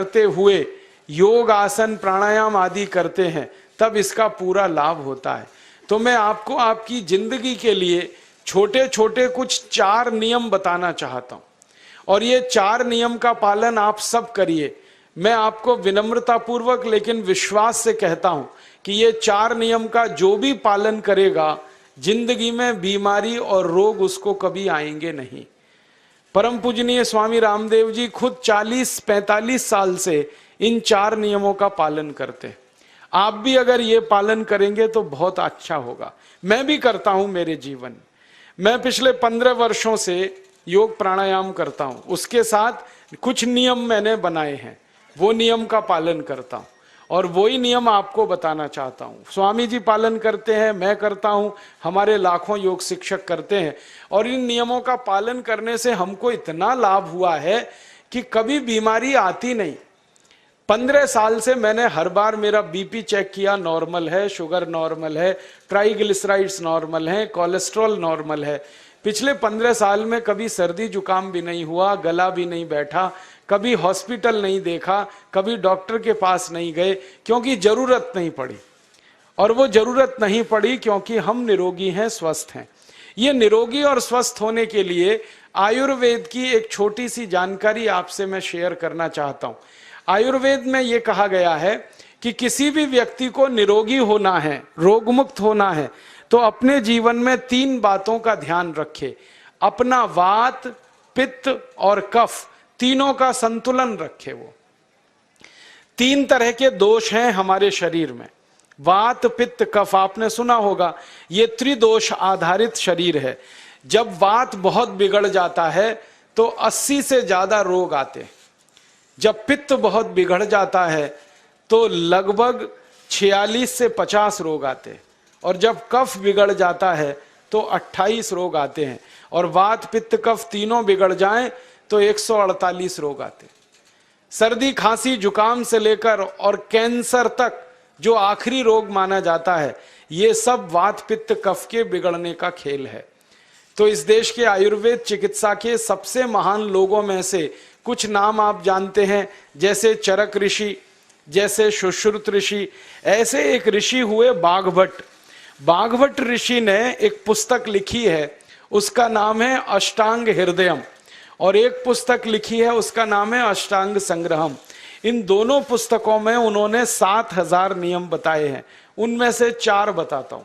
करते हुए योग आसन प्राणायाम आदि करते हैं तब इसका पूरा लाभ होता है। तो मैं आपको आपकी जिंदगी के लिए छोटे छोटे कुछ 4 नियम बताना चाहता हूं और ये 4 नियम का पालन आप सब करिए। मैं आपको विनम्रतापूर्वक लेकिन विश्वास से कहता हूं कि ये 4 नियम का जो भी पालन करेगा जिंदगी में बीमारी और रोग उसको कभी आएंगे नहीं। परम पूजनीय स्वामी रामदेव जी खुद 40-45 साल से इन 4 नियमों का पालन करते हैं। आप भी अगर ये पालन करेंगे तो बहुत अच्छा होगा। मैं भी करता हूं मेरे जीवन में। मैं पिछले 15 वर्षों से योग प्राणायाम करता हूं, उसके साथ कुछ नियम मैंने बनाए हैं, वो नियम का पालन करता हूं और वही नियम आपको बताना चाहता हूं। स्वामी जी पालन करते हैं, मैं करता हूं, हमारे लाखों योग शिक्षक करते हैं और इन नियमों का पालन करने से हमको इतना लाभ हुआ है कि कभी बीमारी आती नहीं। 15 साल से मैंने हर बार मेरा बीपी चेक किया, नॉर्मल है, शुगर नॉर्मल है, ट्राइग्लिसराइड्स नॉर्मल है, कोलेस्ट्रॉल नॉर्मल है। पिछले 15 साल में कभी सर्दी जुकाम भी नहीं हुआ, गला भी नहीं बैठा, कभी हॉस्पिटल नहीं देखा, कभी डॉक्टर के पास नहीं गए, क्योंकि जरूरत नहीं पड़ी। और वो जरूरत नहीं पड़ी क्योंकि हम निरोगी हैं, स्वस्थ हैं। ये निरोगी और स्वस्थ होने के लिए आयुर्वेद की एक छोटी सी जानकारी आपसे मैं शेयर करना चाहता हूं। आयुर्वेद में यह कहा गया है कि किसी भी व्यक्ति को निरोगी होना है, रोग मुक्त होना है, तो अपने जीवन में 3 बातों का ध्यान रखे। अपना वात, पित्त और कफ तीनों का संतुलन रखे। वो 3 तरह के दोष हैं हमारे शरीर में, वात, पित्त, कफ। आपने सुना होगा ये त्रिदोष आधारित शरीर है। जब वात बहुत बिगड़ जाता है तो 80 से ज्यादा रोग आते हैं। जब पित्त बहुत बिगड़ जाता है तो लगभग 46 से 50 रोग आते हैं और जब कफ बिगड़ जाता है तो 28 रोग आते हैं और वात, पित्त, कफ तीनों बिगड़ जाएं तो 148 रोग आते हैं। सर्दी, खांसी, जुकाम से लेकर और कैंसर तक जो आखिरी रोग माना जाता है, ये सब वात, पित्त, कफ के बिगड़ने का खेल है। तो इस देश के आयुर्वेद चिकित्सा के सबसे महान लोगों में से कुछ नाम आप जानते हैं, जैसे चरक ऋषि, जैसे सुश्रुत ऋषि। ऐसे एक ऋषि हुए बाघभट्ट। बाघभट्ट ऋषि ने एक पुस्तक लिखी है, उसका नाम है अष्टांग हृदयम, और एक पुस्तक लिखी है उसका नाम है अष्टांग संग्रहम। इन दोनों पुस्तकों में उन्होंने 7000 नियम बताए हैं। उनमें से 4 बताता हूं,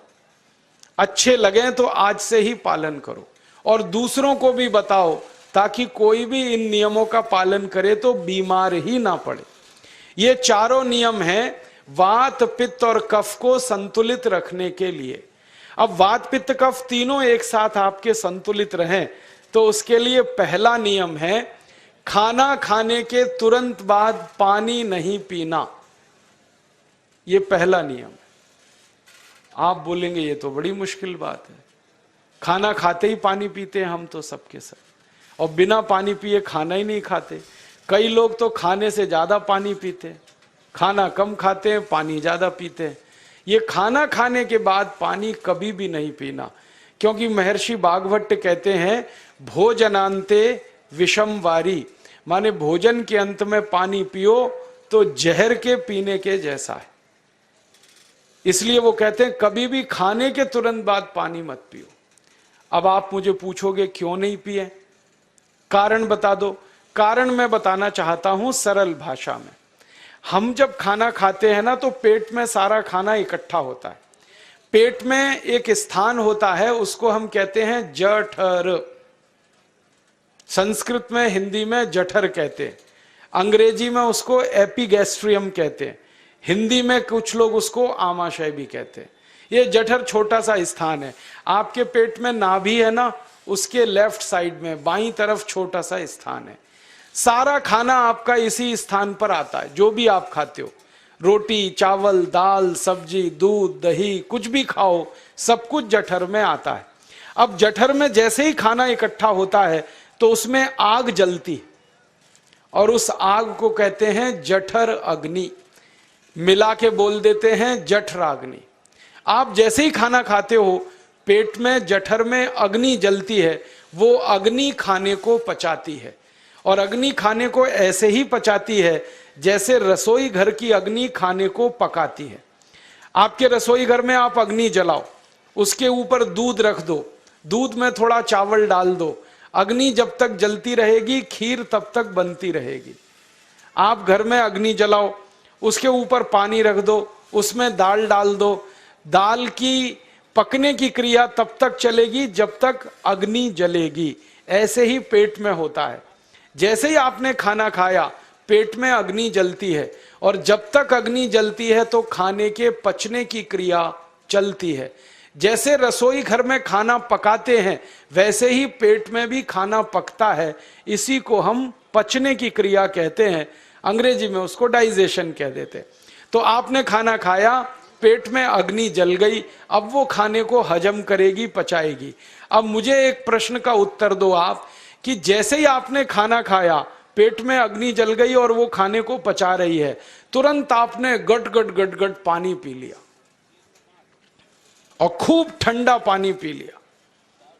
अच्छे लगे तो आज से ही पालन करो और दूसरों को भी बताओ ताकि कोई भी इन नियमों का पालन करे तो बीमार ही ना पड़े। ये 4 नियम हैं वात, पित्त और कफ को संतुलित रखने के लिए। अब वात, पित्त, कफ तीनों एक साथ आपके संतुलित रहें तो उसके लिए पहला नियम है खाना खाने के तुरंत बाद पानी नहीं पीना। ये पहला नियम है। आप बोलेंगे ये तो बड़ी मुश्किल बात है, खाना खाते ही पानी पीते हैं हम तो सबके सब, और बिना पानी पिए खाना ही नहीं खाते। कई लोग तो खाने से ज्यादा पानी पीते, खाना कम खाते हैं, पानी ज्यादा पीते हैं। ये खाना खाने के बाद पानी कभी भी नहीं पीना, क्योंकि महर्षि बाघभट्ट कहते हैं भोजनांते विषम वारी, माने भोजन के अंत में पानी पियो तो जहर के पीने के जैसा है। इसलिए वो कहते हैं कभी भी खाने के तुरंत बाद पानी मत पियो। अब आप मुझे पूछोगे क्यों नहीं पिए, कारण बता दो। कारण मैं बताना चाहता हूं सरल भाषा में। हम जब खाना खाते हैं ना तो पेट में सारा खाना इकट्ठा होता है। पेट में एक स्थान होता है, उसको हम कहते हैं जठर। संस्कृत में, हिंदी में जठर कहते हैं, अंग्रेजी में उसको एपिगैस्ट्रियम कहते हैं, हिंदी में कुछ लोग उसको आमाशय भी कहते हैं। ये जठर छोटा सा स्थान है। आपके पेट में नाभि है ना, उसके लेफ्ट साइड में बाईं तरफ छोटा सा स्थान है। सारा खाना आपका इसी स्थान पर आता है। जो भी आप खाते हो, रोटी, चावल, दाल, सब्जी, दूध, दही, कुछ भी खाओ, सब कुछ जठर में आता है। अब जठर में जैसे ही खाना इकट्ठा होता है तो उसमें आग जलती और उस आग को कहते हैं जठर अग्नि। मिला के बोल देते हैं जठराग्नि। आप जैसे ही खाना खाते हो पेट में, जठर में अग्नि जलती है, वो अग्नि खाने को पचाती है और अग्नि खाने को ऐसे ही पचाती है जैसे रसोई घर की अग्नि खाने को पकाती है। आपके रसोई घर में आप अग्नि जलाओ, उसके ऊपर दूध रख दो, दूध में थोड़ा चावल डाल दो, अग्नि जब तक जलती रहेगी खीर तब तक बनती रहेगी। आप घर में अग्नि जलाओ, उसके ऊपर पानी रख दो, उसमें दाल डाल दो, दाल की पकने की क्रिया तब तक चलेगी जब तक अग्नि जलेगी। ऐसे ही पेट में होता है, जैसे ही आपने खाना खाया पेट में अग्नि जलती है, और जब तक अग्नि जलती है तो खाने के पचने की क्रिया चलती है। जैसे रसोई घर में खाना पकाते हैं वैसे ही पेट में भी खाना पकता है, इसी को हम पचने की क्रिया कहते हैं, अंग्रेजी में उसको डाइजेशन कह देते हैं। तो आपने खाना खाया, पेट में अग्नि जल गई, अब वो खाने को हजम करेगी, पचाएगी। अब मुझे एक प्रश्न का उत्तर दो आप, कि जैसे ही आपने खाना खाया पेट में अग्नि जल गई और वो खाने को पचा रही है, तुरंत आपने गट गट गट गट पानी पी लिया और खूब ठंडा पानी पी लिया,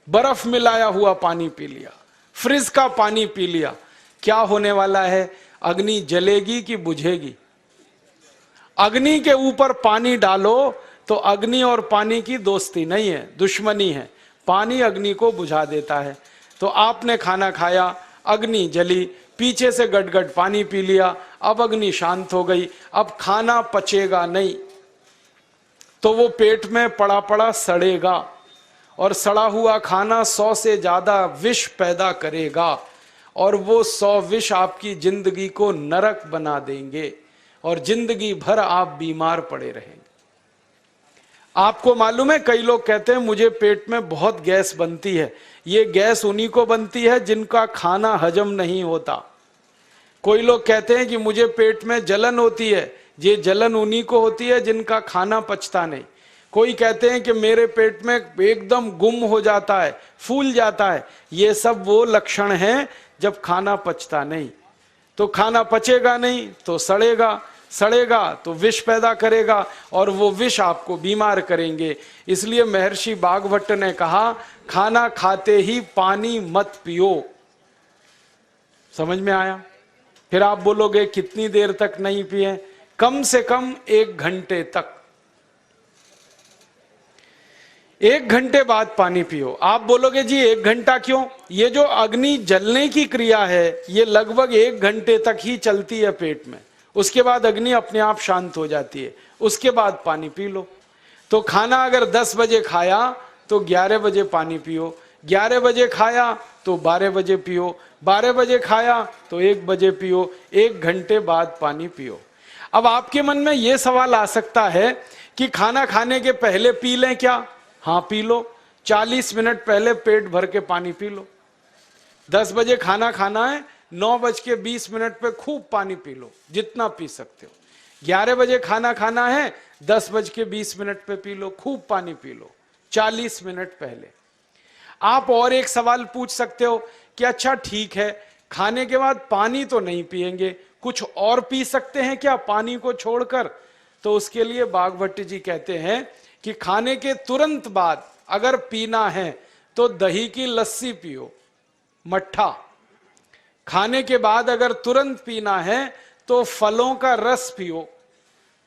बर्फ मिलाया हुआ पानी पी लिया, फ्रिज का पानी पी लिया। क्या होने वाला है? अग्नि जलेगी कि बुझेगी? अग्नि के ऊपर पानी डालो तो अग्नि और पानी की दोस्ती नहीं है, दुश्मनी है। पानी अग्नि को बुझा देता है। तो आपने खाना खाया, अग्नि जली, पीछे से गटगट पानी पी लिया, अब अग्नि शांत हो गई, अब खाना पचेगा नहीं, तो वो पेट में पड़ा पड़ा सड़ेगा, और सड़ा हुआ खाना 100 से ज्यादा विष पैदा करेगा, और वो 100 विष आपकी जिंदगी को नरक बना देंगे और जिंदगी भर आप बीमार पड़े रहेंगे। आपको मालूम है, कई लोग कहते हैं मुझे पेट में बहुत गैस बनती है। ये गैस उन्हीं को बनती है जिनका खाना हजम नहीं होता। कोई लोग कहते हैं कि मुझे पेट में जलन होती है, ये जलन उन्हीं को होती है जिनका खाना पचता नहीं। कोई कहते हैं कि मेरे पेट में एकदम गुम हो जाता है, फूल जाता है, ये सब वो लक्षण हैं जब खाना पचता नहीं। तो खाना पचेगा नहीं तो सड़ेगा, सड़ेगा तो विष पैदा करेगा, और वो विष आपको बीमार करेंगे। इसलिए महर्षि भागवत ने कहा, खाना खाते ही पानी मत पियो। समझ में आया? फिर आप बोलोगे कितनी देर तक नहीं पिए? कम से कम 1 घंटे तक। 1 घंटे बाद पानी पियो। आप बोलोगे जी 1 घंटा क्यों? ये जो अग्नि जलने की क्रिया है ये लगभग 1 घंटे तक ही चलती है पेट में, उसके बाद अग्नि अपने आप शांत हो जाती है, उसके बाद पानी पी लो। तो खाना अगर 10 बजे खाया तो 11 बजे पानी पियो, 11 बजे खाया तो 12 बजे पियो, 12 बजे खाया तो 1 बजे पियो, 1 घंटे बाद पानी पियो। अब आपके मन में यह सवाल आ सकता है कि खाना खाने के पहले पी लें क्या? हाँ पी लो, 40 मिनट पहले पेट भर के पानी पी लो। 10 बजे खाना खाना है, 9:20 पे खूब पानी पी लो, जितना पी सकते हो। 11 बजे खाना खाना है, 10:20 पे पी लो, खूब पानी पी लो, 40 मिनट पहले। आप और एक सवाल पूछ सकते हो कि अच्छा ठीक है, खाने के बाद पानी तो नहीं पिएंगे, कुछ और पी सकते हैं क्या पानी को छोड़कर? तो उसके लिए भागवत जी कहते हैं कि खाने के तुरंत बाद अगर पीना है तो दही की लस्सी पियो, मट्ठा। खाने के बाद अगर तुरंत पीना है तो फलों का रस पियो,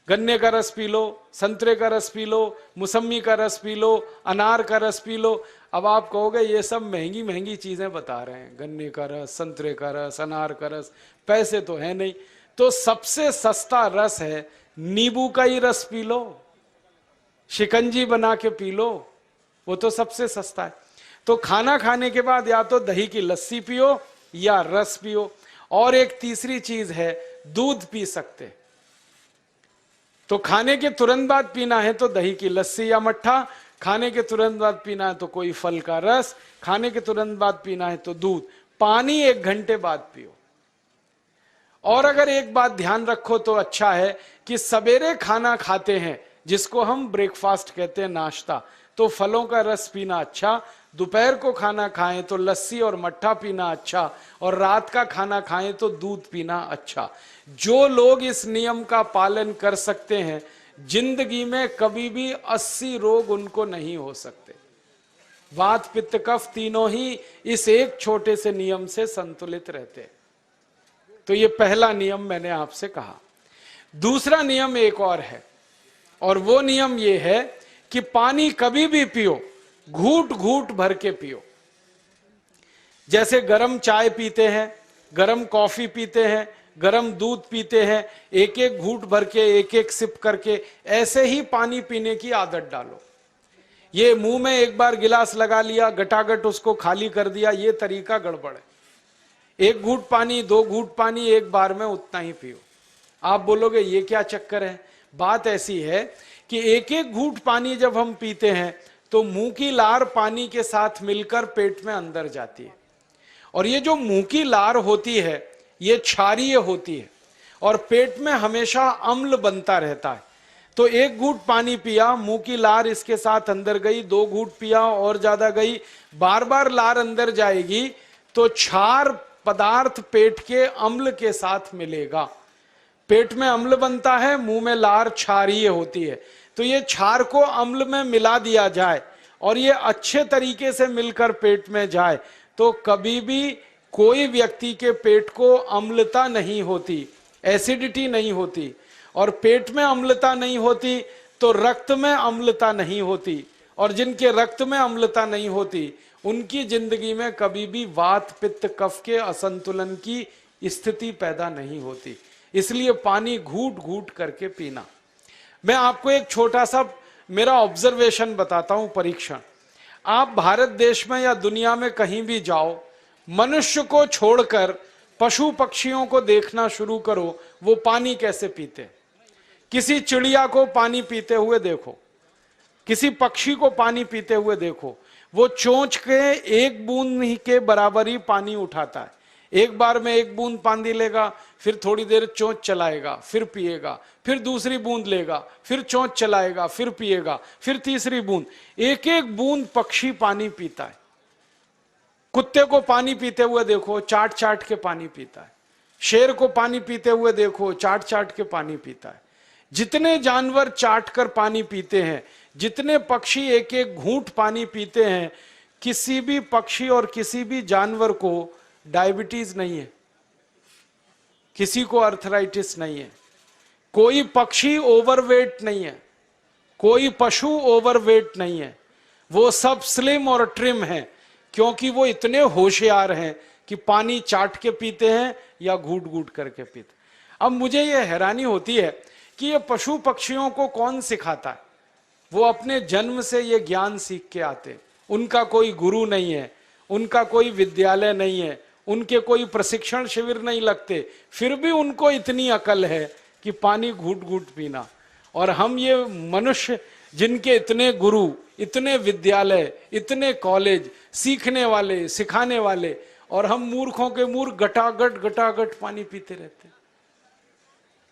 गन्ने का रस पी लो, संतरे का रस पी लो, मौसमी का रस पी लो, अनार का रस पी लो। अब आप कहोगे ये सब महंगी महंगी चीजें बता रहे हैं, गन्ने का रस, संतरे का रस, अनार का रस, पैसे तो है नहीं। तो सबसे सस्ता रस है नींबू का ही रस पी लो, शिकंजी बना के पी लो, वो तो सबसे सस्ता है। तो खाना खाने के बाद या तो दही की लस्सी पियो या रस पियो। और एक तीसरी चीज है, दूध पी सकते। तो खाने के तुरंत बाद पीना है तो दही की लस्सी या मट्ठा, खाने के तुरंत बाद पीना है तो कोई फल का रस, खाने के तुरंत बाद पीना है तो दूध। पानी 1 घंटे बाद पियो। और अगर एक बात ध्यान रखो तो अच्छा है कि सवेरे खाना खाते हैं जिसको हम ब्रेकफास्ट कहते हैं, नाश्ता, तो फलों का रस पीना अच्छा, दोपहर को खाना खाएं तो लस्सी और मट्ठा पीना अच्छा, और रात का खाना खाएं तो दूध पीना अच्छा। जो लोग इस नियम का पालन कर सकते हैं जिंदगी में कभी भी 80 रोग उनको नहीं हो सकते। वात पित्त कफ तीनों ही इस एक छोटे से नियम से संतुलित रहते हैं। तो ये पहला नियम मैंने आपसे कहा। दूसरा नियम एक और है, और वो नियम ये है कि पानी कभी भी पियो, घूट घूट भर के पियो। जैसे गरम चाय पीते हैं, गरम कॉफी पीते हैं, गरम दूध पीते हैं, एक एक घूट भर के, एक एक सिप करके, ऐसे ही पानी पीने की आदत डालो। ये मुंह में एक बार गिलास लगा लिया, गटागट उसको खाली कर दिया, ये तरीका गड़बड़ है। एक घूट पानी, दो घूट पानी एक बार में उतना ही पियो। आप बोलोगे ये क्या चक्कर है? बात ऐसी है कि एक एक घूट पानी जब हम पीते हैं तो मुंह की लार पानी के साथ मिलकर पेट में अंदर जाती है, और ये जो मुंह की लार होती है ये क्षारीय होती है, और पेट में हमेशा अम्ल बनता रहता है। तो एक घूट पानी पिया, मुंह की लार इसके साथ अंदर गई, दो घूट पिया और ज्यादा गई, बार बार लार अंदर जाएगी तो क्षार पदार्थ पेट के अम्ल के साथ मिलेगा। पेट में अम्ल बनता है, मुंह में लार क्षारीय होती है। तो ये क्षार को अम्ल में मिला दिया जाए और ये अच्छे तरीके से मिलकर पेट में जाए तो कभी भी कोई व्यक्ति के पेट को अम्लता नहीं होती, एसिडिटी नहीं होती। और पेट में अम्लता नहीं होती तो रक्त में अम्लता नहीं होती, और जिनके रक्त में अम्लता नहीं होती उनकी जिंदगी में कभी भी वात पित्त कफ के असंतुलन की स्थिति पैदा नहीं होती। इसलिए पानी घूट घूट करके पीना। मैं आपको एक छोटा सा मेरा ऑब्जर्वेशन बताता हूं, परीक्षण। आप भारत देश में या दुनिया में कहीं भी जाओ, मनुष्य को छोड़कर पशु पक्षियों को देखना शुरू करो, वो पानी कैसे पीते। किसी चिड़िया को पानी पीते हुए देखो, किसी पक्षी को पानी पीते हुए देखो, वो चोंच के एक बूंद ही के बराबर ही पानी उठाता है। एक बार में एक बूंद पानी लेगा, फिर थोड़ी देर चोंच चलाएगा, फिर पिएगा, फिर दूसरी बूंद लेगा, फिर चोंच चलाएगा, फिर पिएगा, फिर तीसरी बूंद। एक एक बूंद पक्षी पानी पीता है। कुत्ते को पानी पीते हुए देखो, चाट चाट के पानी पीता है। शेर को पानी पीते हुए देखो, चाट चाट के पानी पीता है। जितने जानवर चाट कर पानी पीते हैं, जितने पक्षी एक एक घूंट पानी पीते हैं, किसी भी पक्षी और किसी भी जानवर को डायबिटीज नहीं है, किसी को अर्थराइटिस नहीं है, कोई पक्षी ओवरवेट नहीं है, कोई पशु ओवरवेट नहीं है। वो सब स्लिम और ट्रिम हैं, क्योंकि वो इतने होशियार हैं कि पानी चाट के पीते हैं या घूट घूट करके पीते। अब मुझे ये हैरानी होती है कि ये पशु पक्षियों को कौन सिखाता है? वो अपने जन्म से ये ज्ञान सीख के आते। उनका कोई गुरु नहीं है, उनका कोई विद्यालय नहीं है, उनके कोई प्रशिक्षण शिविर नहीं लगते, फिर भी उनको इतनी अकल है कि पानी घूट घूट पीना। और हम ये मनुष्य जिनके इतने गुरु, इतने विद्यालय, इतने कॉलेज, सीखने वाले, सिखाने वाले, और हम मूर्खों के मूर्ख गटागट गटागट पानी पीते रहते।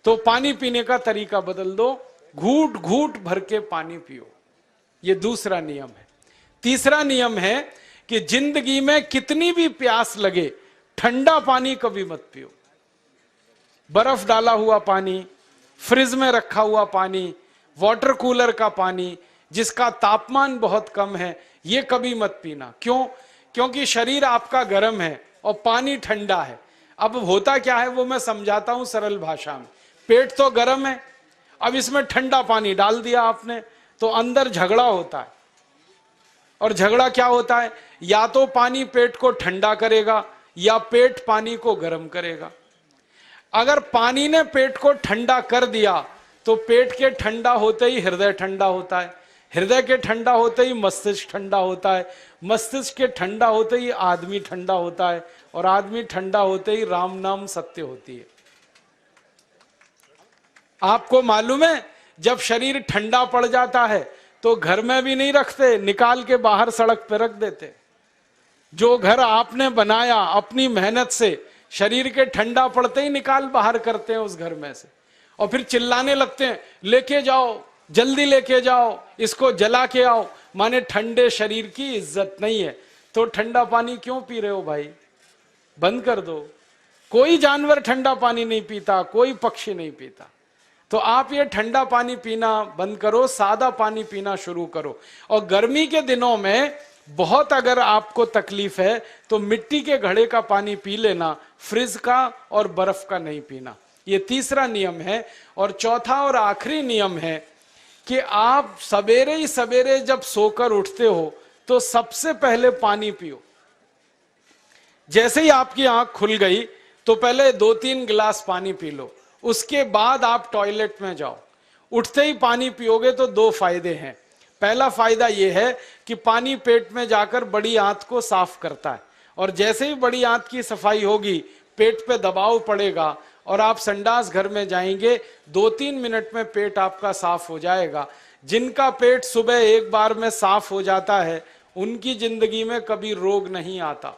तो पानी पीने का तरीका बदल दो, घूट घूट भर के पानी पियो। ये दूसरा नियम है। तीसरा नियम है कि जिंदगी में कितनी भी प्यास लगे, ठंडा पानी कभी मत पियो। बर्फ डाला हुआ पानी, फ्रिज में रखा हुआ पानी, वाटर कूलर का पानी जिसका तापमान बहुत कम है, ये कभी मत पीना। क्यों? क्योंकि शरीर आपका गर्म है और पानी ठंडा है। अब होता क्या है वो मैं समझाता हूं सरल भाषा में। पेट तो गर्म है, अब इसमें ठंडा पानी डाल दिया आपने, तो अंदर झगड़ा होता है। और झगड़ा क्या होता है? या तो पानी पेट को ठंडा करेगा या पेट पानी को गर्म करेगा। अगर पानी ने पेट को ठंडा कर दिया तो पेट के ठंडा होते ही हृदय ठंडा होता है, हृदय के ठंडा होते ही मस्तिष्क ठंडा होता है, मस्तिष्क के ठंडा होते ही आदमी ठंडा होता है, और आदमी ठंडा होते ही राम नाम सत्य होती है। आपको मालूम है, जब शरीर ठंडा पड़ जाता है तो घर में भी नहीं रखते, निकाल के बाहर सड़क पर रख देते। जो घर आपने बनाया अपनी मेहनत से, शरीर के ठंडा पड़ते ही निकाल बाहर करते हैं उस घर में से, और फिर चिल्लाने लगते हैं, लेके जाओ, जल्दी लेके जाओ, इसको जला के आओ। माने ठंडे शरीर की इज्जत नहीं है। तो ठंडा पानी क्यों पी रहे हो भाई? बंद कर दो। कोई जानवर ठंडा पानी नहीं पीता, कोई पक्षी नहीं पीता। तो आप ये ठंडा पानी पीना बंद करो, सादा पानी पीना शुरू करो। और गर्मी के दिनों में बहुत अगर आपको तकलीफ है तो मिट्टी के घड़े का पानी पी लेना, फ्रिज का और बर्फ का नहीं पीना। ये तीसरा नियम है। और चौथा और आखिरी नियम है कि आप सवेरे ही सवेरे जब सोकर उठते हो तो सबसे पहले पानी पियो। जैसे ही आपकी आंख खुल गई तो पहले 2-3 गिलास पानी पी लो, उसके बाद आप टॉयलेट में जाओ। उठते ही पानी पियोगे तो 2 फायदे हैं। पहला फायदा यह है कि पानी पेट में जाकर बड़ी आंत को साफ करता है, और जैसे ही बड़ी आंत की सफाई होगी पेट पे दबाव पड़ेगा और आप संडास घर में जाएंगे, 2-3 मिनट में पेट आपका साफ हो जाएगा। जिनका पेट सुबह एक बार में साफ हो जाता है उनकी जिंदगी में कभी रोग नहीं आता।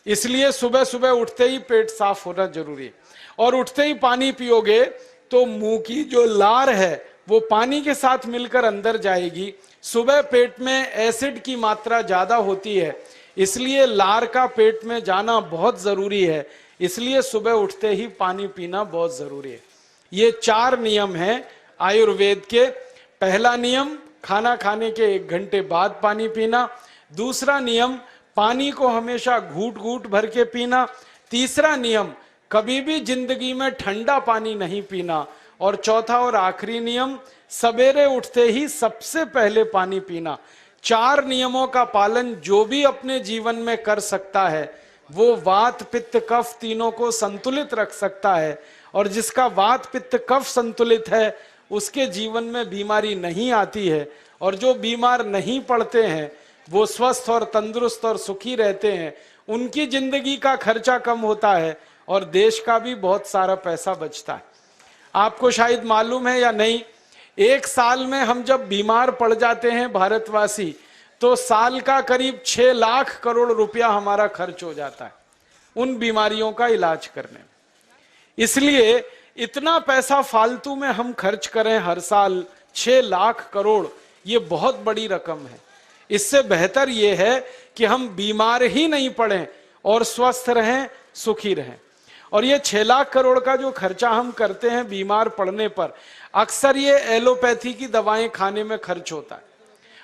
इसलिए सुबह सुबह उठते ही पेट साफ होना जरूरी है। और उठते ही पानी पियोगे तो मुंह की जो लार है वो पानी के साथ मिलकर अंदर जाएगी। सुबह पेट में एसिड की मात्रा ज्यादा होती है, इसलिए लार का पेट में जाना बहुत जरूरी है। इसलिए सुबह उठते ही पानी पीना बहुत जरूरी है। ये 4 नियम हैं आयुर्वेद के। पहला नियम, खाना खाने के 1 घंटे बाद पानी पीना। दूसरा नियम, पानी को हमेशा घूट घूट भर के पीना। तीसरा नियम, कभी भी जिंदगी में ठंडा पानी नहीं पीना। और चौथा और आखिरी नियम, सवेरे उठते ही सबसे पहले पानी पीना। 4 नियमों का पालन जो भी अपने जीवन में कर सकता है वो वात पित्त कफ तीनों को संतुलित रख सकता है। और जिसका वात पित्त कफ संतुलित है उसके जीवन में बीमारी नहीं आती है। और जो बीमार नहीं पड़ते हैं वो स्वस्थ और तंदुरुस्त और सुखी रहते हैं। उनकी जिंदगी का खर्चा कम होता है और देश का भी बहुत सारा पैसा बचता है। आपको शायद मालूम है या नहीं, 1 साल में हम जब बीमार पड़ जाते हैं भारतवासी तो साल का करीब 6 लाख करोड़ रुपया हमारा खर्च हो जाता है उन बीमारियों का इलाज करने में। इसलिए इतना पैसा फालतू में हम खर्च करें हर साल 6 लाख करोड़, ये बहुत बड़ी रकम है। इससे बेहतर यह है कि हम बीमार ही नहीं पड़ें और स्वस्थ रहें, सुखी रहें। और ये 6 लाख करोड़ का जो खर्चा हम करते हैं बीमार पड़ने पर, अक्सर ये एलोपैथी की दवाएं खाने में खर्च होता है।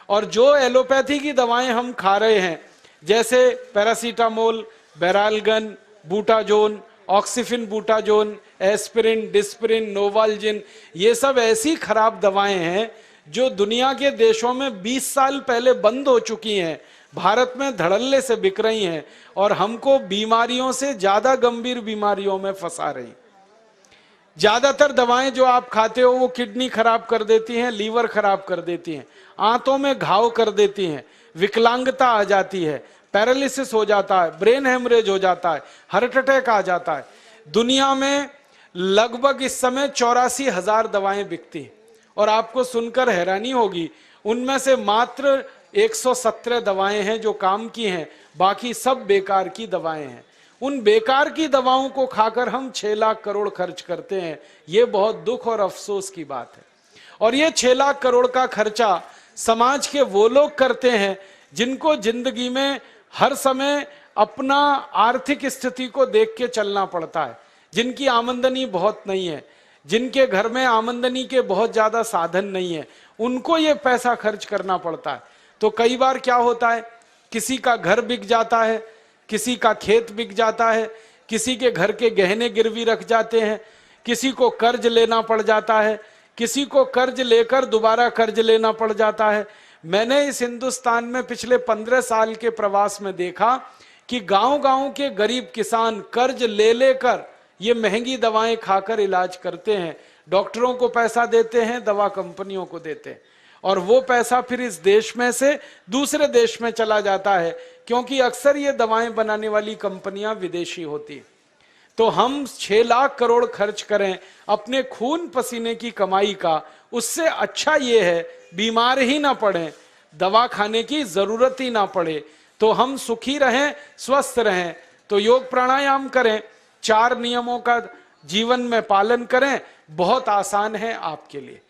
और जो एलोपैथी की दवाएं हम खा रहे हैं जैसे paracetamol, Baralgan, Butazone, oxyphenbutazone, aspirin, Disprin, Novalgin, ये सब ऐसी खराब दवाएं हैं जो दुनिया के देशों में 20 साल पहले बंद हो चुकी हैं, भारत में धड़ल्ले से बिक रही हैं और हमको बीमारियों से ज्यादा गंभीर बीमारियों में फंसा रही। ज्यादातर दवाएं जो आप खाते हो वो किडनी खराब कर देती हैं, लीवर खराब कर देती हैं, आंतों में घाव कर देती हैं, विकलांगता आ जाती है, पैरालिसिस हो जाता है, ब्रेन हेमरेज हो जाता है, हार्ट अटैक आ जाता है। दुनिया में लगभग इस समय 84,000 दवाएं बिकती हैं और आपको सुनकर हैरानी होगी उनमें से मात्र 117 दवाएं हैं जो काम की हैं, बाकी सब बेकार की दवाएं हैं। उन बेकार की दवाओं को खाकर हम 6 लाख करोड़ खर्च करते हैं। ये बहुत दुख और अफसोस की बात है। और ये 6 लाख करोड़ का खर्चा समाज के वो लोग करते हैं जिनको जिंदगी में हर समय अपना आर्थिक स्थिति को देख के चलना पड़ता है, जिनकी आमदनी बहुत नहीं है, जिनके घर में आमदनी के बहुत ज्यादा साधन नहीं है, उनको ये पैसा खर्च करना पड़ता है। तो कई बार क्या होता है, किसी का घर बिक जाता है, किसी का खेत बिक जाता है, किसी के घर के गहने गिरवी रख जाते हैं, किसी को कर्ज लेना पड़ जाता है, किसी को कर्ज लेकर दोबारा कर्ज लेना पड़ जाता है। मैंने इस हिंदुस्तान में पिछले 15 साल के प्रवास में देखा कि गांव-गांव के गरीब किसान कर्ज ले लेकर ये महंगी दवाएं खाकर इलाज करते हैं, डॉक्टरों को पैसा देते हैं, दवा कंपनियों को देते हैं, और वो पैसा फिर इस देश में से दूसरे देश में चला जाता है, क्योंकि अक्सर ये दवाएं बनाने वाली कंपनियां विदेशी होती हैं। तो हम 6 लाख करोड़ खर्च करें अपने खून पसीने की कमाई का, उससे अच्छा ये है बीमार ही ना पड़े, दवा खाने की जरूरत ही ना पड़े, तो हम सुखी रहें, स्वस्थ रहें। तो योग प्राणायाम करें, 4 नियमों का जीवन में पालन करें, बहुत आसान है आपके लिए।